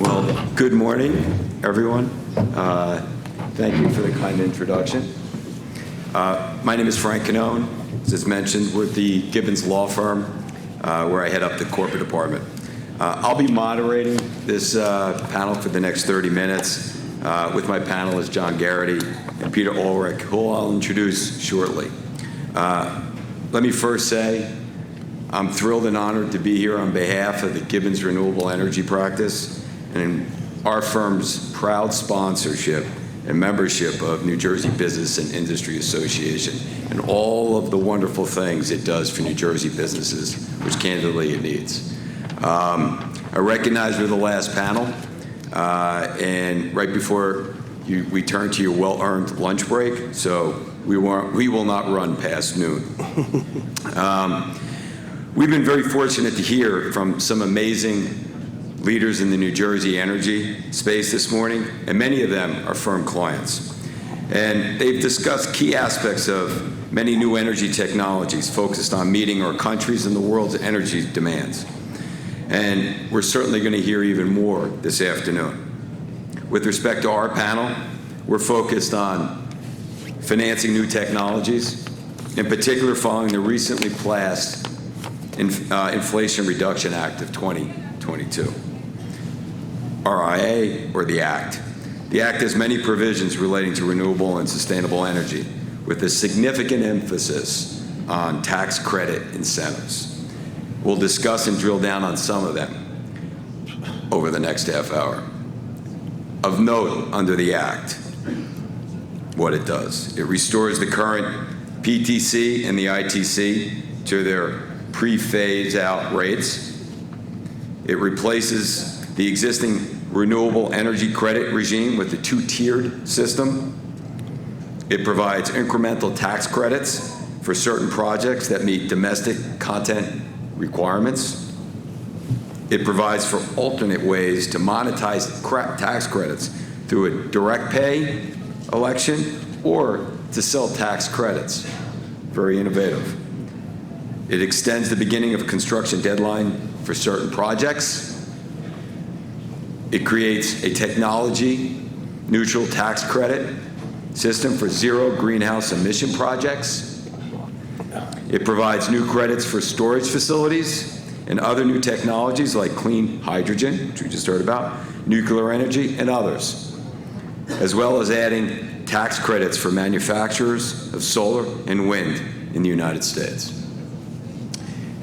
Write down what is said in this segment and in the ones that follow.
Well, good morning, everyone. Thank you for the kind introduction. My name is Frank Cannone. As mentioned, we're the Gibbons law firm, where I head up the corporate department. I'll be moderating this panel for the next 30 minutes with my panelists, John Geraghty and Peter Ulrich, who I'll introduce shortly. Let me first say, I'm thrilled and honored to be here on behalf of the Gibbons Renewable Energy Practice and our firm's proud sponsorship and membership of New Jersey Business and Industry Association and all of the wonderful things it does for New Jersey businesses, which candidly it needs. I recognize we're the last panel, and right before we turn to your well-earned lunch break, so we will not run past noon. We've been very fortunate to hear from some amazing leaders in the New Jersey energy space this morning, and many of them are firm clients. And they've discussed key aspects of many new energy technologies focused on meeting our country's and the world's energy demands. And we're certainly going to hear even more this afternoon. With respect to our panel, we're focused on financing new technologies, in particular following the recently passed Inflation Reduction Act of 2022, RIA, or the Act. The Act has many provisions relating to renewable and sustainable energy, with a significant emphasis on tax credit incentives. We'll discuss and drill down on some of them over the next half hour. Of note, under the Act, what it does. It restores the current PTC and the ITC to their pre-phase out rates. It replaces the existing renewable energy credit regime with a two-tiered system. It provides incremental tax credits for certain projects that meet domestic content requirements. It provides for alternate ways to monetize tax credits through a direct pay election or to sell tax credits. Very innovative. It extends the beginning of construction deadline for certain projects. It creates a technology-neutral tax credit system for zero greenhouse emission projects. It provides new credits for storage facilities and other new technologies like clean hydrogen, which we just heard about, nuclear energy, and others, as well as adding tax credits for manufacturers of solar and wind in the United States.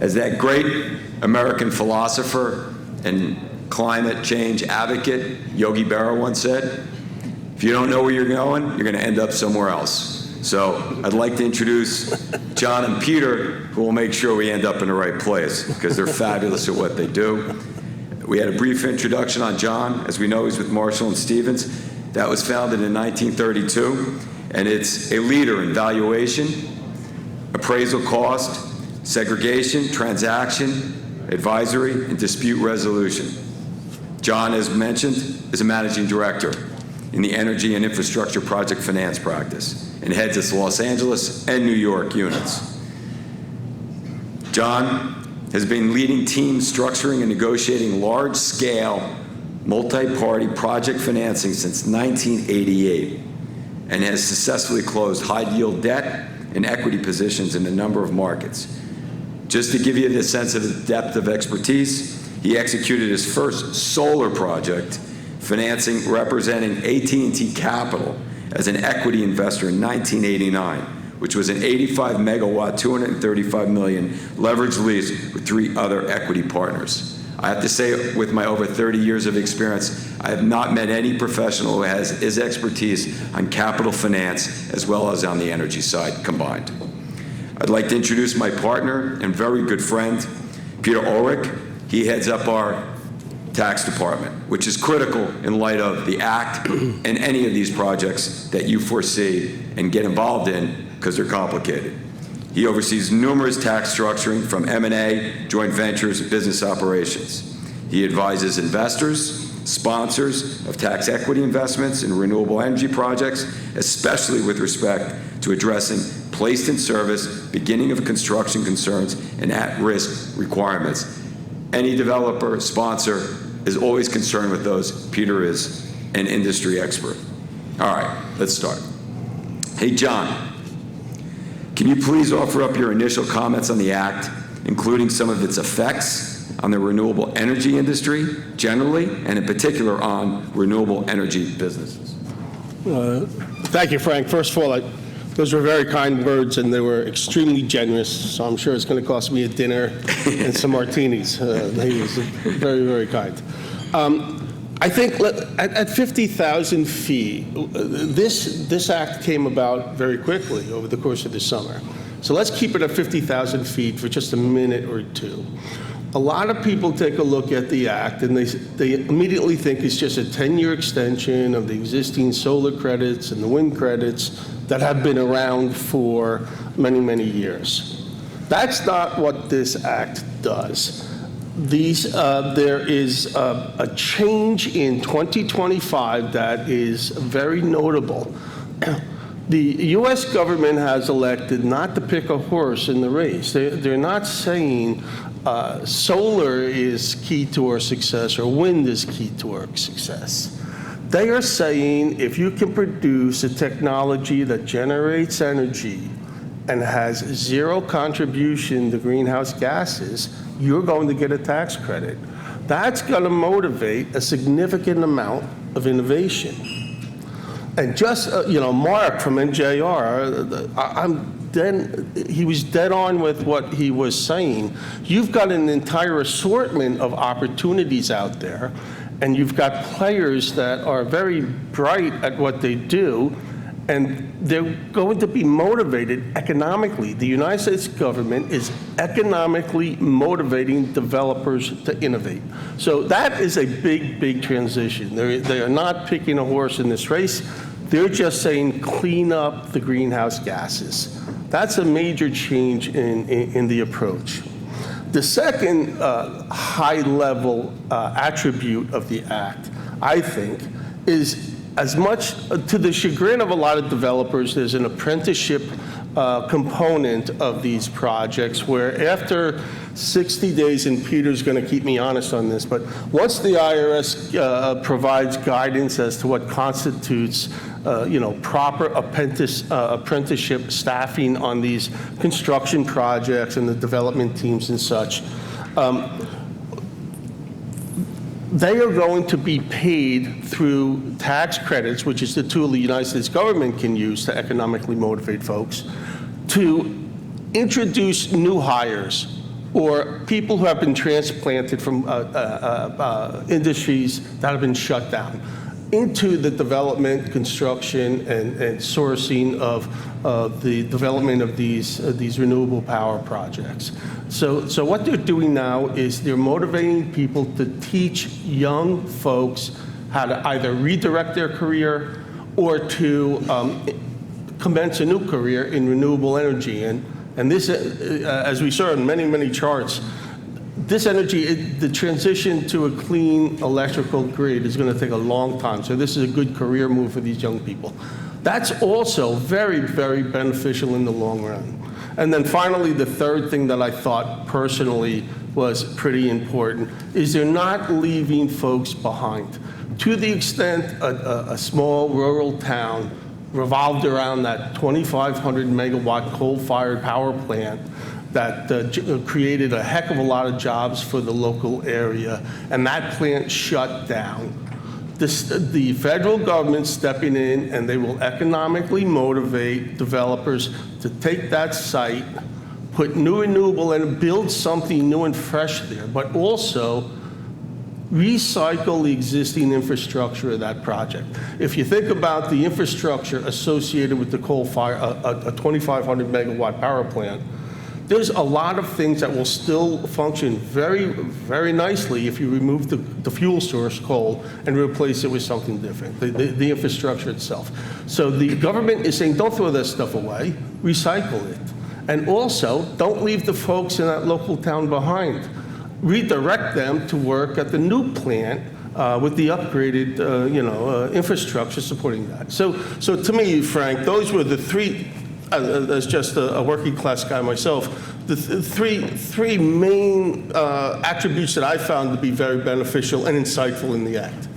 As that great American philosopher and climate change advocate, Yogi Berra, once said, if you don't know where you're going to end up somewhere else. So I'd like to introduce John and Peter, who will make sure we end up in the right place, because they're fabulous at what they do. We had a brief introduction on John. As we know, he's with Marshall and Stevens. That was founded in 1932, and it's a leader in valuation, appraisal cost, segregation, transaction, advisory, and dispute resolution. John, as mentioned, is a managing director in the Energy and Infrastructure Project Finance practice and heads its Los Angeles and New York units. John has been leading teams structuring and negotiating large-scale, multi-party project financing since 1988 and has successfully closed high-yield debt and equity positions in a number of markets. Just to give you the sense of the depth of expertise, he executed his first solar project financing representing AT&T Capital as an equity investor in 1989, which was an 85 megawatt, 235 million leveraged lease with 3 other equity partners. I have to say, with my over 30 years of experience, I have not met any professional who has his expertise on capital finance as well as on the energy side combined. I'd like to introduce my partner and very good friend, Peter Ulrich. He heads up our tax department, which is critical in light of the Act and any of these projects that you foresee and get involved in because they're complicated. He oversees numerous tax structuring from M&A, joint ventures, business operations. He advises investors, sponsors of tax equity investments in renewable energy projects, especially with respect to addressing placed in service, beginning of construction concerns, and at-risk requirements. Any developer, sponsor is always concerned with those. Peter is an industry expert. All right, let's start. Hey, John, can you please offer up your initial comments on the Act, including some of its effects on the renewable energy industry generally, and in particular on renewable energy businesses? Thank you, Frank. First of all, those were very kind words, and they were extremely generous, so I'm sure it's going to cost me a dinner and some martinis. He was very, very kind. I think at 50,000 feet, this act came about very quickly over the course of the summer. So let's keep it at 50,000 feet for just a minute or two. A lot of people take a look at the act and they immediately think it's just a 10-year extension of the existing solar credits and the wind credits that have been around for many, many years. That's not what this act does. There is a change in 2025 that is very notable. The U.S. government has elected not to pick a horse in the race. They're not saying solar is key to our success or wind is key to our success. They are saying if you can produce a technology that generates energy and has zero contribution to greenhouse gases, you're going to get a tax credit. That's going to motivate a significant amount of innovation. And just, Mark from NJR, he was dead on with what he was saying. You've got an entire assortment of opportunities out there, and you've got players that are very bright at what they do, and they're going to be motivated economically. The United States government is economically motivating developers to innovate. So that is a big, big transition. They are not picking a horse in this race. They're just saying clean up the greenhouse gases. That's a major change in the approach. The second high-level attribute of the Act, I think, is as much to the chagrin of a lot of developers, there's an apprenticeship component of these projects where after 60 days, and Peter's going to keep me honest on this, but once the IRS provides guidance as to what constitutes proper apprenticeship staffing on these construction projects and the development teams and such, they are going to be paid through tax credits, which is the tool the United States government can use to economically motivate folks, to introduce new hires or people who have been transplanted from industries that have been shut down into the development, construction, and sourcing of the development of these renewable power projects. So what they're doing now is they're motivating people to teach young folks how to either redirect their career or to commence a new career in renewable energy. And this, as we saw in many, many charts, this energy, the transition to a clean electrical grid is going to take a long time. So this is a good career move for these young people. That's also very, very beneficial in the long run. And then finally, the third thing that I thought personally was pretty important is they're not leaving folks behind. To the extent a small rural town revolved around that 2,500 megawatt coal-fired power plant that created a heck of a lot of jobs for the local area, and that plant shut down. The federal government stepping in, and they will economically motivate developers to take that site, put new renewable and build something new and fresh there, but also recycle the existing infrastructure of that project. If you think about the infrastructure associated with the coal fire, a 2,500 megawatt power plant, there's a lot of things that will still function very, very nicely if you remove the fuel source, coal, and replace it with something different, the infrastructure itself. So the government is saying, don't throw that stuff away, recycle it. And also, don't leave the folks in that local town behind. Redirect them to work at the new plant with the upgraded infrastructure supporting that. So to me, Frank, those were the three as just a working class guy myself, the three main attributes that I found to be very beneficial and insightful in the act.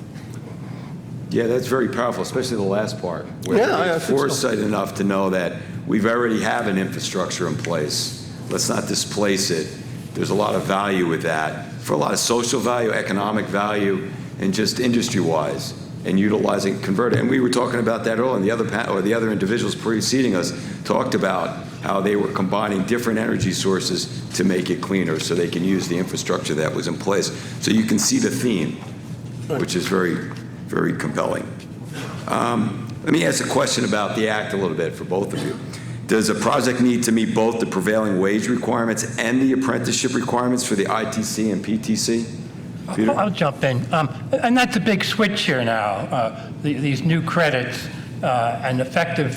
Yeah, that's very powerful, especially the last part. Where Yeah, I we think so. foresight enough to know that we've already have an infrastructure in place. Let's not displace it. There's a lot of value with that, for a lot of social value, economic value, and just industry-wise, and utilizing converter. And we were talking about that earlier, and the other individuals preceding us talked about how they were combining different energy sources to make it cleaner, so they can use the infrastructure that was in place. So you can see the theme, which is very, very compelling. Let me ask a question about the act a little bit for both of you. Does a project need to meet both the prevailing wage requirements and the apprenticeship requirements for the ITC and PTC? Peter? I'll jump in. And that's a big switch here now, these new credits, and effective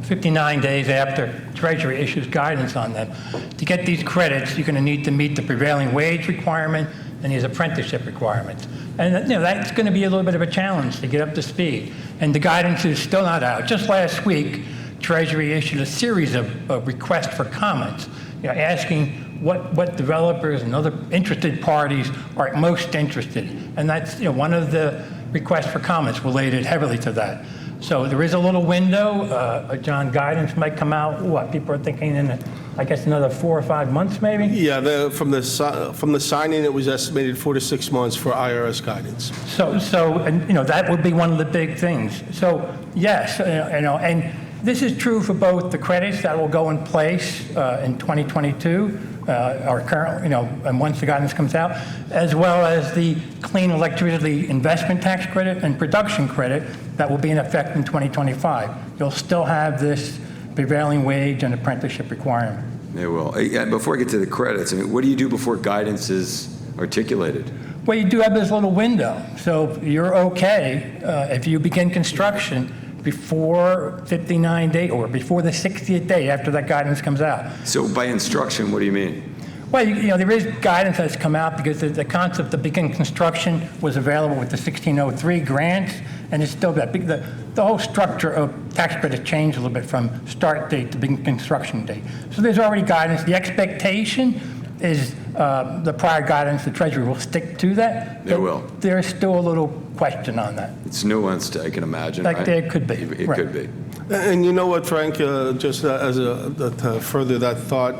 59 days after Treasury issues guidance on them. To get these credits, you're going to need to meet the prevailing wage requirement and these apprenticeship requirements. And that's going to be a little bit of a challenge to get up to speed. And the guidance is still not out. Just last week, Treasury issued a series of requests for comments, asking what developers and other interested parties are most interested in. And that's one of the requests for comments related heavily to that. So there is a little window. John, guidance might come out, people are thinking in, I guess, another 4 or 5 months maybe? Yeah, from the signing, it was estimated 4 to 6 months for IRS guidance. So that would be one of the big things. So yes, and this is true for both the credits that will go in place in 2022, or current, and once the guidance comes out, as well as the clean electricity investment tax credit and production credit that will be in effect in 2025. You'll still have this prevailing wage and apprenticeship requirement. They will. Before I get to the credits, what do you do before guidance is articulated? Well, you do have this little window. So you're okay if you begin construction before 59 days or before the 60th day after that guidance comes out. So by instruction, what do you mean? Well, there is guidance that's come out because the concept of begin construction was available with the 1603 grants, and it's still that. The whole structure of tax credit changed a little bit from start date to begin construction date. So there's already guidance. The expectation is the prior guidance, the Treasury will stick to that. They will. There's still a little question on that. It's nuanced, I can imagine. Like right? there could be. It Right. could be. And you know what, Frank, just to further that thought,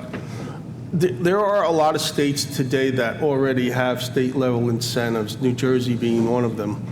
there are a lot of states today that already have state-level incentives, New Jersey being one of them.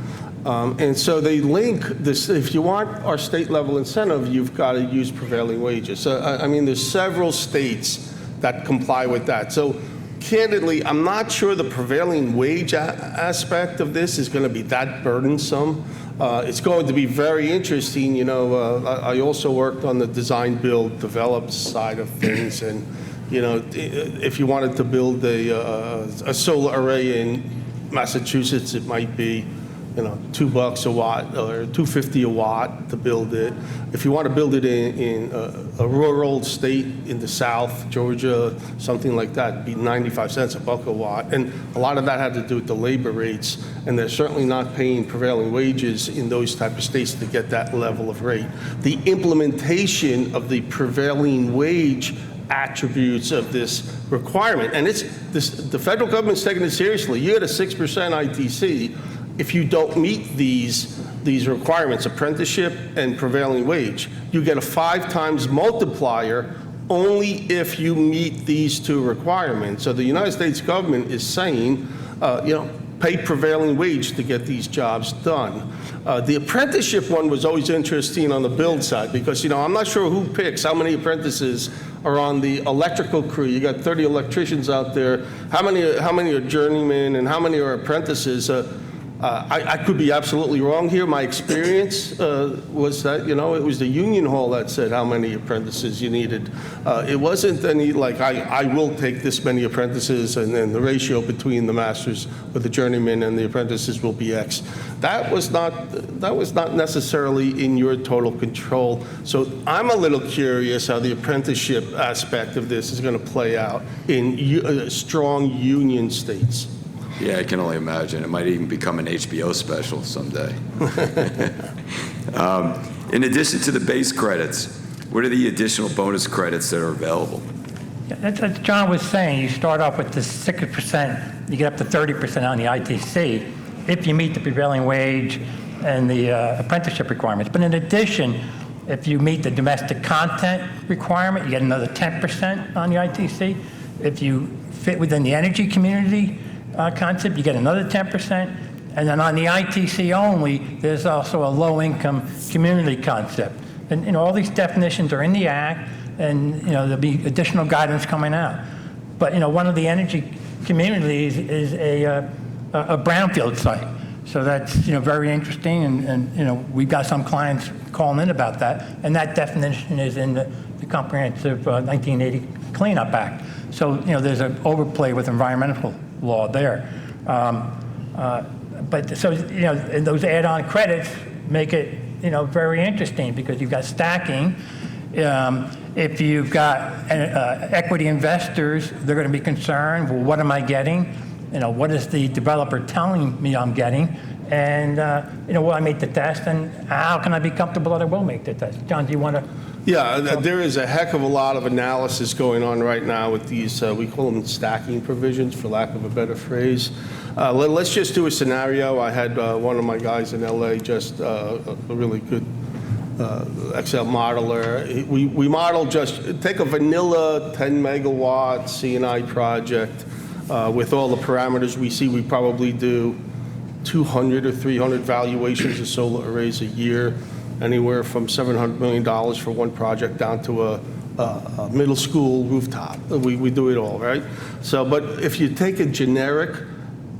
And so they link this, if you want our state-level incentive, you've got to use prevailing wages. So, there's several states that comply with that. So candidly, I'm not sure the prevailing wage aspect of this is going to be that burdensome. It's going to be very interesting. I also worked on the design, build, develop side of things. And, if you wanted to build a solar array in Massachusetts, it might be, $2 a watt or $2.50 a watt to build it. If you want to build it in a rural state in the South, Georgia, something like that, it'd be 95 cents, $1 a watt. And a lot of that had to do with the labor rates, and they're certainly not paying prevailing wages in those type of states to get that level of rate. The implementation of the prevailing wage attributes of this requirement, and the federal government's taking it seriously. You get a 6% ITC if you don't meet these requirements, apprenticeship and prevailing wage. You get a 5 times multiplier only if you meet these 2 requirements. So the United States government is saying, pay prevailing wage to get these jobs done. The apprenticeship one was always interesting on the build side because, I'm not sure who picks how many apprentices are on the electrical crew. You got 30 electricians out there. How many are journeymen and how many are apprentices? I could be absolutely wrong here. My experience was that, it was the union hall that said how many apprentices you needed. It wasn't any like, I will take this many apprentices and then the ratio between the masters or the journeymen and the apprentices will be X. That was not necessarily in your total control. So I'm a little curious how the apprenticeship aspect of this is going to play out in strong union states. Yeah, I can only imagine. It might even become an HBO special someday. In addition to the base credits, What are the additional bonus credits that are available? As John was saying, you start off with the 6%, you get up to 30% on the ITC if you meet the prevailing wage and the apprenticeship requirements. But in addition, if you meet the domestic content requirement, you get another 10% on the ITC. If you fit within the energy community concept, you get another 10%. And then on the ITC only, there's also a low-income community concept. And all these definitions are in the Act, and there'll be additional guidance coming out. But one of the energy communities is a brownfield site. So that's very interesting, and we've got some clients calling in about that, and that definition is in the comprehensive 1980 Cleanup Act. So there's an overplay with environmental law there. But so and those add-on credits make it very interesting because you've got stacking. If you've got equity investors, they're going to be concerned. Well, what am I getting? What is the developer telling me I'm getting? And, will I make the test? And how can I be comfortable that I will make the test? John, do you want to? Yeah, there is a heck of a lot of analysis going on right now with these, we call them stacking provisions, for lack of a better phrase. Let's just do a scenario. I had one of my guys in LA, just a really good Excel modeler. We model take a vanilla 10 megawatt CNI project with all the parameters we see. We probably do 200 or 300 valuations of solar arrays a year, anywhere from $700 million for one project down to a middle school rooftop. We do it all, right? So, but if you take a generic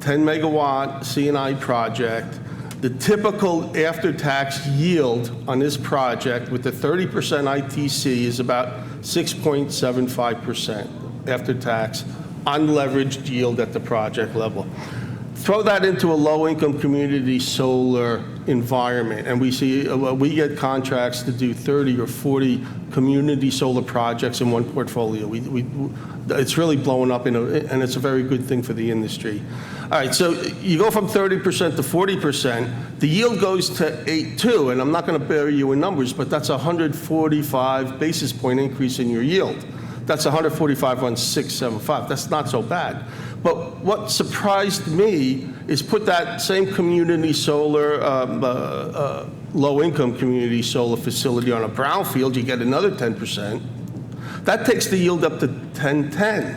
10 megawatt CNI project, the typical after-tax yield on this project with the 30% ITC is about 6.75% after-tax unleveraged yield at the project level. Throw that into a low-income community solar environment, and we see we get contracts to do 30 or 40 community solar projects in one portfolio. It's really blowing up, and it's a very good thing for the industry. All right, so you go from 30% to 40%. The yield goes to 8.2, and I'm not going to bury you in numbers, but that's a 145 basis point increase in your yield. That's 145 on 675. That's not so bad. But what surprised me is put that same community solar, low-income community solar facility on a brownfield, you get another 10%. That takes the yield up to 1010,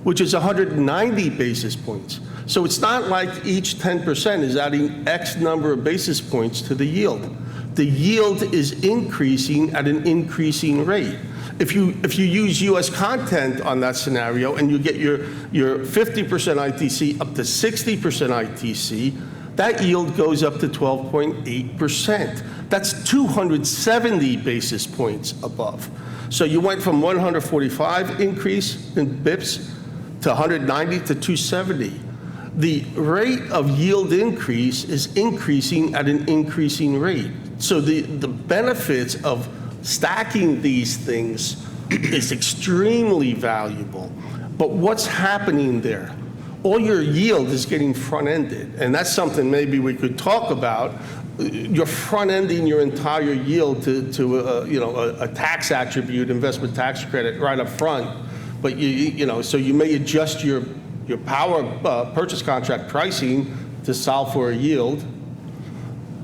which is 190 basis points. So it's not like each 10% is adding X number of basis points to the yield. The yield is increasing at an increasing rate. If you use U.S. content on that scenario and you get your 50% ITC up to 60% ITC, that yield goes up to 12.8%. That's 270 basis points above. So you went from 145 increase in bips to 190 to 270. The rate of yield increase is increasing at an increasing rate. So the benefits of stacking these things is extremely valuable. But what's happening there? All your yield is getting front-ended, and that's something maybe we could talk about. You're front-ending your entire yield to a tax attribute, investment tax credit right up front. But so you may adjust your power purchase contract pricing to solve for a yield.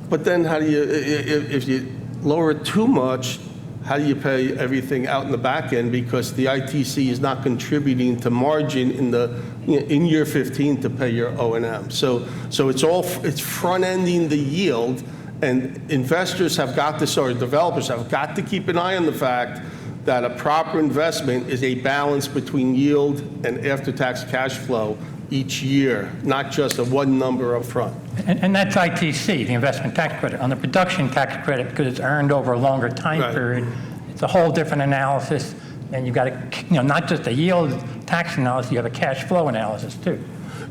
But then how do you, if you lower it too much, how do you pay everything out in the back end, because the ITC is not contributing to margin in year 15 to pay your O&M. So it's front-ending the yield, and investors have got to, or developers have got to keep an eye on the fact that a proper investment is a balance between yield and after-tax cash flow each year, not just a one number up front. And that's ITC, the investment tax credit. On the production tax credit, because it's earned over a longer time period, it's a whole different analysis. And you've got not just a yield tax analysis, you have a cash flow analysis too.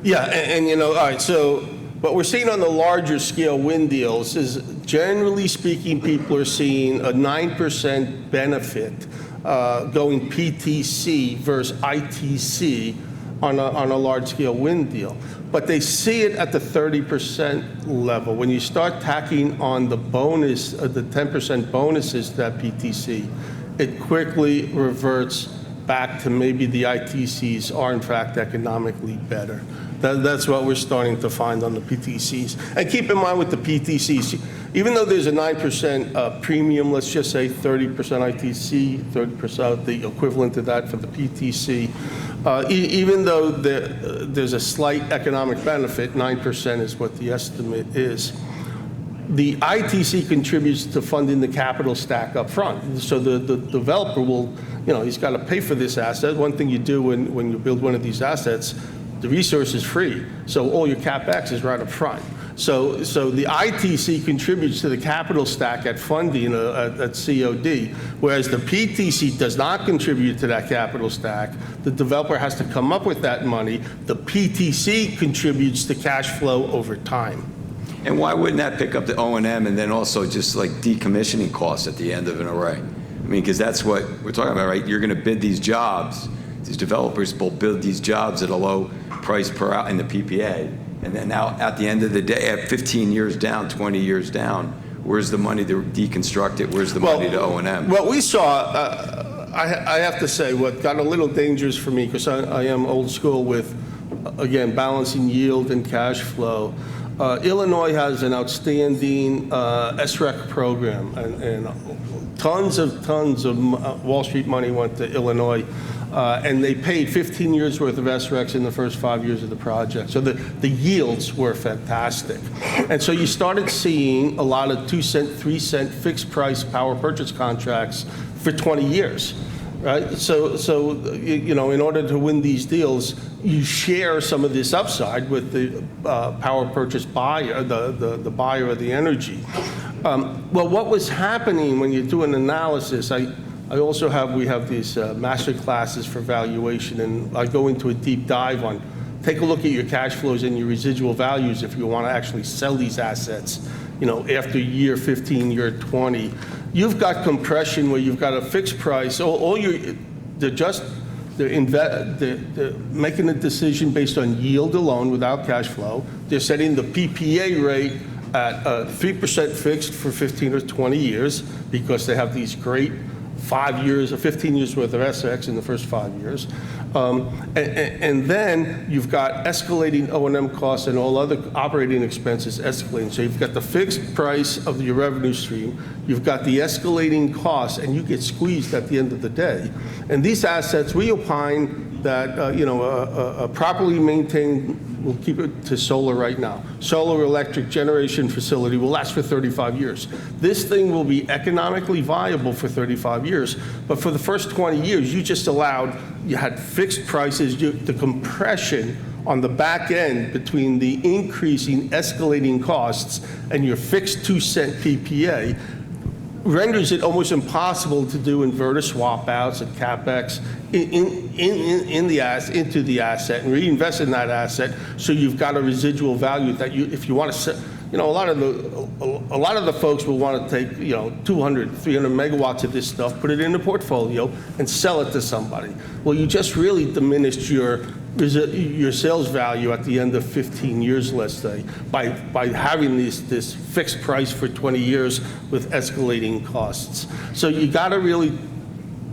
Yeah, and all right, so what we're seeing on the larger scale wind deals is, generally speaking, people are seeing a 9% benefit going PTC versus ITC on a large-scale wind deal. But they see it at the 30% level. When you start tacking on the bonus, the 10% bonuses to that PTC, it quickly reverts back to maybe the ITCs are in fact economically better. That's what we're starting to find on the PTCs. And keep in mind with the PTCs, even though there's a 9% premium, let's just say 30% ITC, 30% the equivalent to that for the PTC, even though there's a slight economic benefit, 9% is what the estimate is, the ITC contributes to funding the capital stack up front. So the developer will, he's got to pay for this asset. One thing you do when you build one of these assets, the resource is free. So all your CapEx is right up front. So the ITC contributes to the capital stack at funding at COD, whereas the PTC does not contribute to that capital stack. The developer has to come up with that money. The PTC contributes to cash flow over time. And why wouldn't that pick up the O&M and then also just like decommissioning costs at the end of an array? I mean, because that's what we're talking about, right? You're going to bid these jobs. These developers will build these jobs at a low price per hour in the PPA. And then now at the end of the day, at 15 years down, 20 years down, where's the money to deconstruct it? Where's the money to O&M? What we saw, I have to say, what got a little dangerous for me, because I am old school with, again, balancing yield and cash flow. Illinois has an outstanding SREC program, and tons of Wall Street money went to Illinois, and they paid 15 years worth of SRECs in the first 5 years of the project. So the yields were fantastic. And so you started seeing a lot of 2-cent, 3-cent fixed price power purchase contracts for 20 years. Right, so in order to win these deals, you share some of this upside with the power purchase buyer, the buyer of the energy. Well, what was happening when you do an analysis? We have these master classes for valuation, and I go into a deep dive on. Take a look at your cash flows and your residual values if you want to actually sell these assets. After year 15, year 20. You've got compression where you've got a fixed price. They're making a decision based on yield alone without cash flow. They're setting the PPA rate at 3% fixed for 15 or 20 years because they have these great 5 years or 15 years worth of SX in the first 5 years. And then you've got escalating O&M costs and all other operating expenses escalating. So you've got the fixed price of your revenue stream, you've got the escalating costs, and you get squeezed at the end of the day. And these assets, we opine that a properly maintained, we'll keep it to solar right now, solar electric generation facility will last for 35 years. This thing will be economically viable for 35 years, but for the first 20 years, you had fixed prices, the compression on the back end between the increasing escalating costs and your fixed 2-cent PPA renders it almost impossible to do inverter swap outs and CapEx into the asset and reinvest in that asset. So you've got a residual value that if you want to set, a lot of the folks will want to take 200, 300 megawatts of this stuff, put it in a portfolio, and sell it to somebody. Well, you just really diminished your sales value at the end of 15 years, let's say, by having this fixed price for 20 years with escalating costs. So you got to really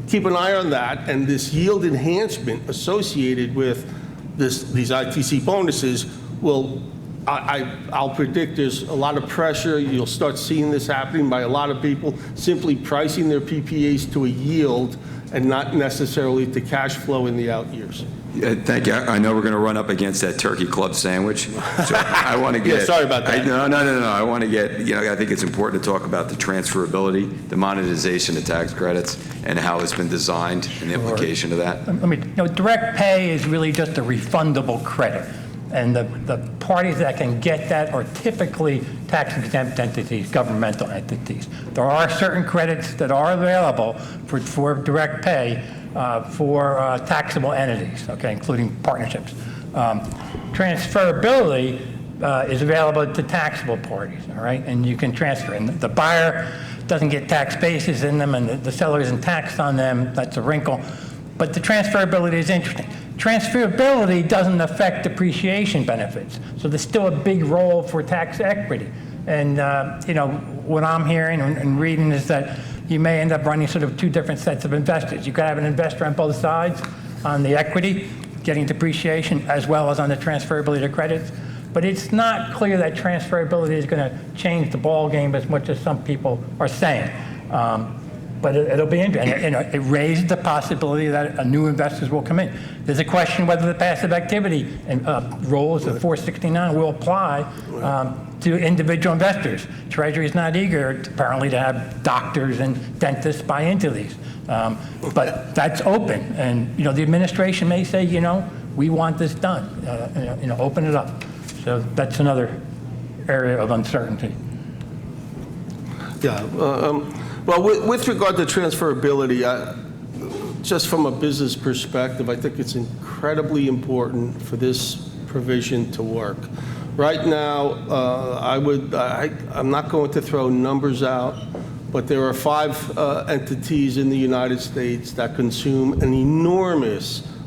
keep an eye on that, and this yield enhancement associated with these ITC bonuses will. I'll predict there's a lot of pressure. You'll start seeing this happening by a lot of people simply pricing their PPAs to a yield and not necessarily to cash flow in the out years. Thank you. I know we're going to run up against that turkey club sandwich. So I want to get. Yeah, sorry about that. No. I want to get. I think it's important to talk about the transferability, the monetization of tax credits, and how it's been designed and the implication of that. Direct pay is really just a refundable credit. And the parties that can get that are typically tax-exempt entities, governmental entities. There are certain credits that are available for direct pay for taxable entities, okay, including partnerships. Transferability is available to taxable parties, all right? And you can transfer. And the buyer doesn't get tax bases in them, and the seller isn't taxed on them. That's a wrinkle. But the transferability is interesting. Transferability doesn't affect depreciation benefits, so there's still a big role for tax equity. And what I'm hearing and reading is that you may end up running sort of two different sets of investors. You could have an investor on both sides, on the equity, getting depreciation, as well as on the transferability of credits. But it's not clear that transferability is going to change the ball game as much as some people are saying. But it'll be interesting. It raises the possibility that new investors will come in. There's a question whether the passive activity and rules of 469 will apply to individual investors. Treasury is not eager, apparently, to have doctors and dentists buy into these. But that's open. And the administration may say, we want this done. Open it up. So that's another area of uncertainty. Yeah. Well, with regard to transferability, just from a business perspective, I think it's incredibly important for this provision to work. Right now, I'm not going to throw numbers out, but there are 5 entities in the United States that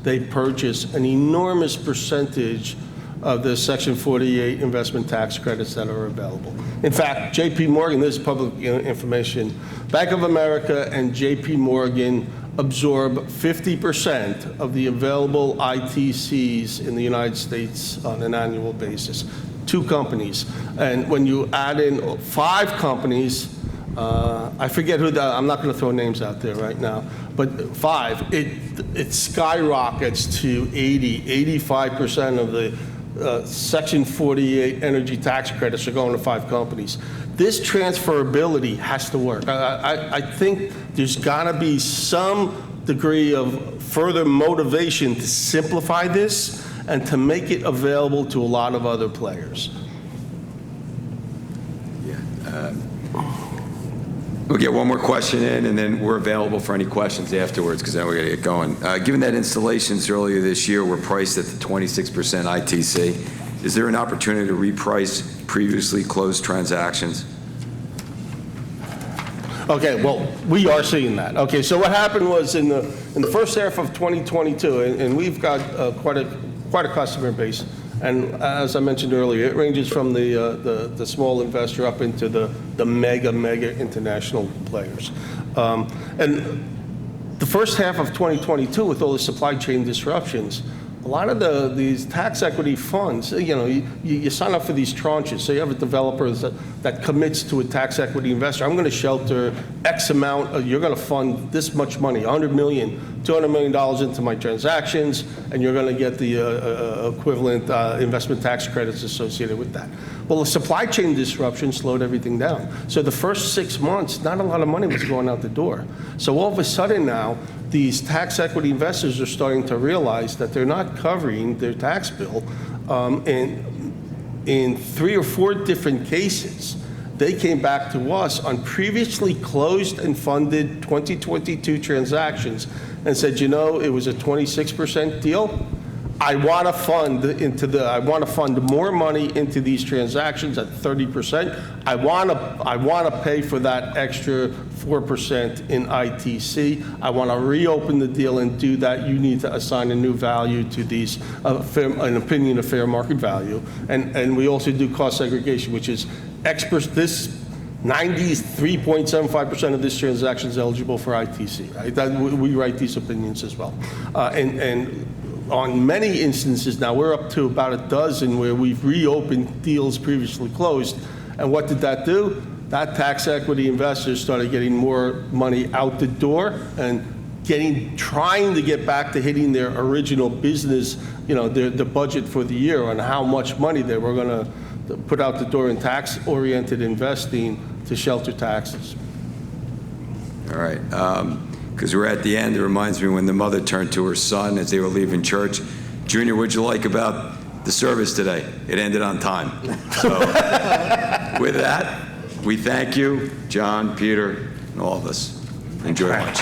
they purchase an enormous percentage of the Section 48 investment tax credits that are available. In fact, J.P. Morgan, this is public information, Bank of America and J.P. Morgan absorb 50% of the available ITCs in the United States on an annual basis. 2 companies. And when you add in 5 companies, I forget who, I'm not going to throw names out there right now, but 5, it skyrockets to 85% of the Section 48 energy tax credits are going to 5 companies. This transferability has to work. I think there's got to be some degree of further motivation to simplify this and to make it available to a lot of other players. We'll get one more question in, and then we're available for any questions afterwards, because then we're going to get going. Given that installations earlier this year were priced at the 26% ITC, is there an opportunity to reprice previously closed transactions? Okay, well, we are seeing that. Okay, so what happened was in the first half of 2022, and we've got quite a customer base. And as I mentioned earlier, it ranges from the small investor up into the mega international players. And the first half of 2022, with all the supply chain disruptions, a lot of these tax equity funds, you sign up for these tranches. So you have a developer that commits to a tax equity investor. I'm going to shelter X amount. You're going to fund this much money, $100 million, $200 million into my transactions, and you're going to get the equivalent investment tax credits associated with that. Well, the supply chain disruption slowed everything down. So the first 6 months, not a lot of money was going out the door. So all of a sudden now, these tax equity investors are starting to realize that they're not covering their tax bill. In 3 or 4 different cases, they came back to us on previously closed and funded 2022 transactions and said, it was a 26% deal. I want to fund more money into these transactions at 30%. I want to pay for that extra 4% in ITC. I want to reopen the deal and do that. You need to assign a new value to these, an opinion of fair market value. And we also do cost segregation, which is this 93.75% of this transaction is eligible for ITC. Right? We write these opinions as well. And on many instances now, we're up to about a dozen where we've reopened deals previously closed. And what did that do? That tax equity investors started getting more money out the door and trying to get back to hitting their original business, the budget for the year on how much money they were going to put out the door in tax-oriented investing to shelter taxes. All right. Because we're at the end, it reminds me when the mother turned to her son as they were leaving church, Junior, what'd you like about the service today? It ended on time. So with that, we thank you, John, Peter, and all of us. Enjoy lunch.